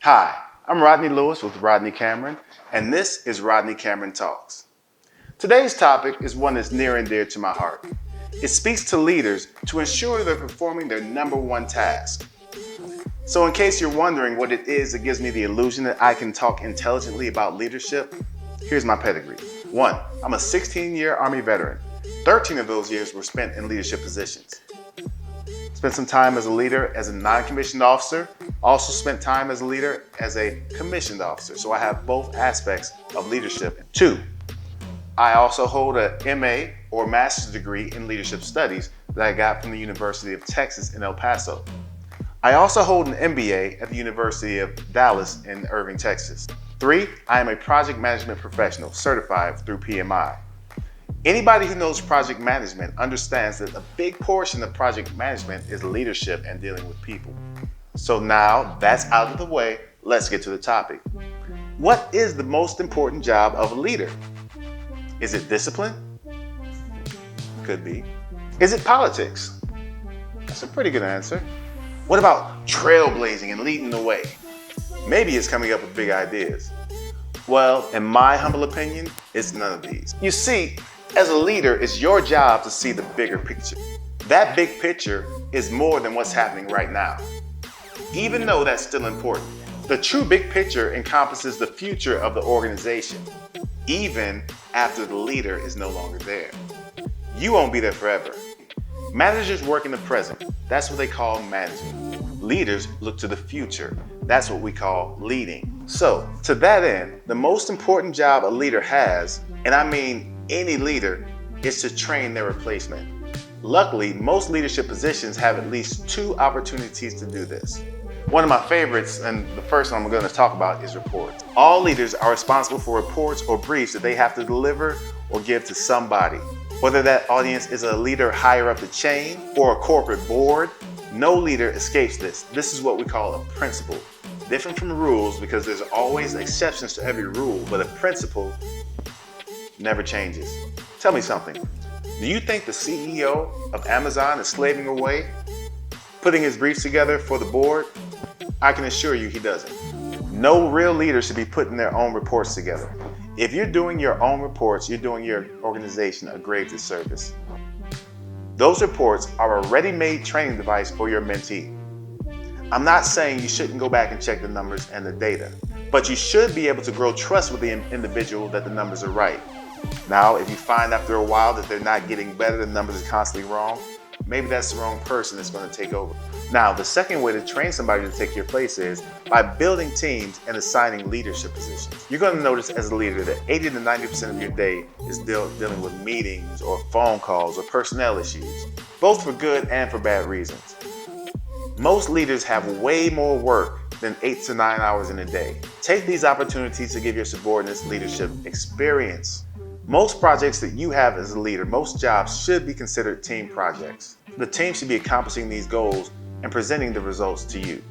Hi, I'm Rodney Lewis with Rodney Camryn, and this is Rodney Camryn Talks. Today's topic is one that's near and dear to my heart. It speaks to leaders to ensure they're performing their number one task. So in case you're wondering what it is that gives me the illusion that I can talk intelligently about leadership, here's my pedigree. 1, I'm a 16-year Army veteran. 13 of those years were spent in leadership positions. Spent some time as a leader as a non-commissioned officer. Also spent time as a leader as a commissioned officer. So I have both aspects of leadership. 2, I also hold a MA or master's degree in leadership studies that I got from the University of Texas in El Paso. I also hold an MBA at the University of Dallas in Irving, Texas. 3, I am a project management professional certified through PMI. Anybody who knows project management understands that a big portion of project management is leadership and dealing with people. So now that's out of the way, let's get to the topic. What is the most important job of a leader? Is it discipline? Could be. Is it politics? That's a pretty good answer. What about trailblazing and leading the way? Maybe it's coming up with big ideas. Well, in my humble opinion, it's none of these. You see, as a leader, it's your job to see the bigger picture. That big picture is more than what's happening right now. Even though that's still important, the true big picture encompasses the future of the organization, even after the leader is no longer there. You won't be there forever. Managers work in the present. That's what they call management. Leaders look to the future. That's what we call leading. So, to that end, the most important job a leader has, and I mean any leader, is to train their replacement. Luckily, most leadership positions have at least 2 opportunities to do this. One of my favorites, and the first one I'm going to talk about, is reports. All leaders are responsible for reports or briefs that they have to deliver or give to somebody. Whether that audience is a leader higher up the chain or a corporate board, no leader escapes this. This is what we call a principle. Different from rules because there's always exceptions to every rule, but a principle never changes. Tell me something. Do you think the CEO of Amazon is slaving away, putting his briefs together for the board? I can assure you he doesn't. No real leader should be putting their own reports together. If you're doing your own reports, you're doing your organization a grave disservice. Those reports are a ready-made training device for your mentee. I'm not saying you shouldn't go back and check the numbers and the data, but you should be able to grow trust with the individual that the numbers are right. Now, if you find after a while that they're not getting better, the numbers are constantly wrong, maybe that's the wrong person that's going to take over. Now, the second way to train somebody to take your place is by building teams and assigning leadership positions. You're going to notice as a leader that 80 to 90% of your day is dealing with meetings or phone calls or personnel issues, both for good and for bad reasons. Most leaders have way more work than 8 to 9 hours in a day. Take these opportunities to give your subordinates leadership experience. Most projects that you have as a leader, most jobs should be considered team projects. The team should be accomplishing these goals and presenting the results to you.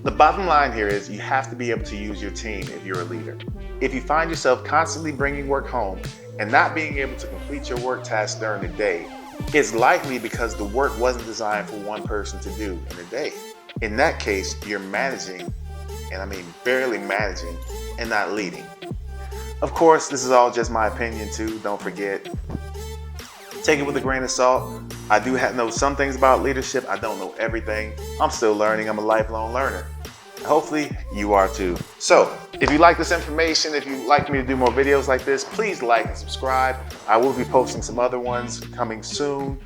The bottom line here is you have to be able to use your team if you're a leader. If you find yourself constantly bringing work home and not being able to complete your work tasks during the day, it's likely because the work wasn't designed for one person to do in a day. In that case, you're managing, and I mean barely managing, and not leading. Of course, this is all just my opinion too, don't forget. Take it with a grain of salt. I do know some things about leadership. I don't know everything. I'm still learning. I'm a lifelong learner. Hopefully you are too. So if you like this information, if you'd like me to do more videos like this, please like and subscribe. I will be posting some other ones coming soon.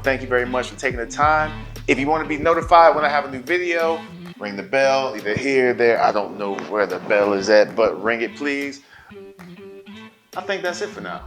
Thank you very much for taking the time. If you want to be notified when I have a new video, ring the bell, either here or there. I don't know where the bell is at, but ring it please. I think that's it for now.